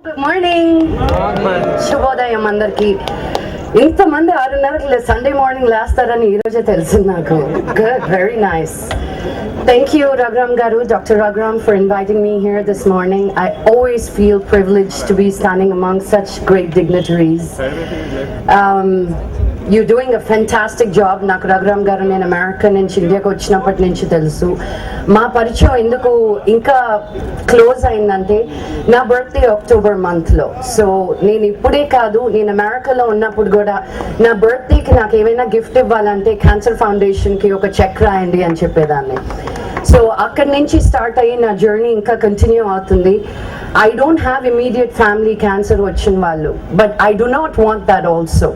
Good morning, శుభోదయం అందరికి. ఇంతమంది 6:30కి సండే మార్నింగ్ లేస్తారని ఈరోజే తెలిసింది నాకు. Good, very nice. Thank you, Raghuram Garu, Dr. Raghuram, for inviting me here this morning. I always feel privileged to be standing among such great dignitaries. You're doing a fantastic job. నాకు Raghuram Garu నేను America నుంచి ఇండియాకి వచ్చినప్పటి నుంచి తెలుసు. మా పరిచయం ఎందుకు ఇంకా క్లోజ్ అయిందంటే నా బర్త్డే అక్టోబర్ మంత్లో. సో నేను ఇప్పుడే కాదు, నేను అమెరికాలో ఉన్నప్పుడు కూడా నా బర్త్డేకి నాకు ఏమైనా గిఫ్ట్ ఇవ్వాలంటే క్యాన్సర్ ఫౌండేషన్కి ఒక చెక్ రాయండి అని చెప్పేదాన్ని. సో అక్కడి నుంచి స్టార్ట్ అయ్యి నా జర్నీ ఇంకా కంటిన్యూ అవుతుంది. I don't have immediate family cancer వచ్చిన వాళ్ళు, but I do not want that also.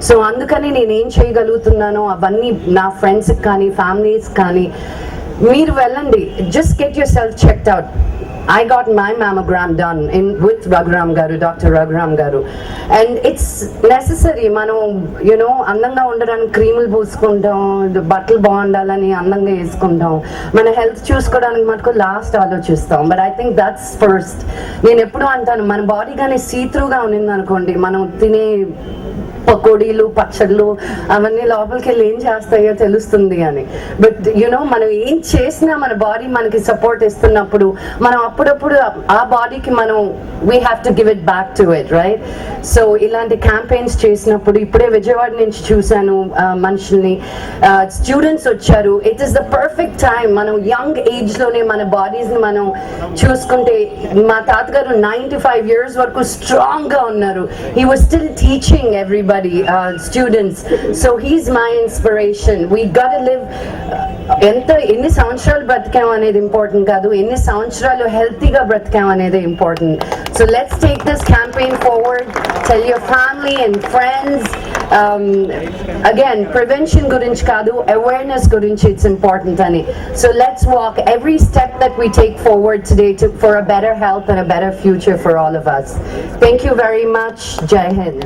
So అందుకని నేను ఏం చేయగలుగుతున్నానో అవన్నీ నా ఫ్రెండ్స్కి కానీ ఫ్యామిలీస్ కానీ మీరు వెళ్ళండి, just get yourself checked out. I got my mammogram done with Raghuram Garu, Dr. Raghuram Garu, and it's necessary. మనం అందంగా ఉండడానికి క్రీములు పూసుకుంటాం, బట్టలు బాగుండాలని అందంగా వేసుకుంటాం, మన హెల్త్ చూసుకోవడానికి మటుకు లాస్ట్ ఆలోచిస్తాం. But I think that's first. నేను ఎప్పుడు అంటాను, మన బాడీ కానీ సీత్రూగా ఉన్నింది అనుకోండి, మనం తినే పకోడీలు పచ్చళ్ళు అవన్నీ లోపలికి వెళ్ళి ఏం చేస్తాయో తెలుస్తుంది అని. బట్ మనం ఏం చేసినా మన బాడీ మనకి సపోర్ట్ ఇస్తున్నప్పుడు మనం అప్పుడప్పుడు ఆ బాడీకి మనం we have to give it back to it, right? So ఇలాంటి క్యాంపెయిన్స్ చేసినప్పుడు ఇప్పుడే విజయవాడ నుంచి చూశాను మనుషుల్ని, స్టూడెంట్స్ వచ్చారు. It is the perfect time. మనం యంగ్ ఏజ్లోనే మన బాడీస్ని మనం చూసుకుంటే, మా తాతగారు 95 years వరకు స్ట్రాంగ్గా ఉన్నారు. He was still teaching everybody, students. So he's my inspiration. We gotta live ఎన్ని సంవత్సరాలు బ్రతికాం అనేది ఇంపార్టెంట్ కాదు, ఎన్ని సంవత్సరాలు హెల్తీగా బ్రతికాం అనేది important. So let's take this campaign forward. Tell your family and friends. Again prevention గురించి కాదు, అవేర్నెస్ గురించి ఇట్స్ ఇంపార్టెంట్ అని. So let's walk every step that we take forward today for a better health and a better future for all of us. Thank you very much. Jai Hind.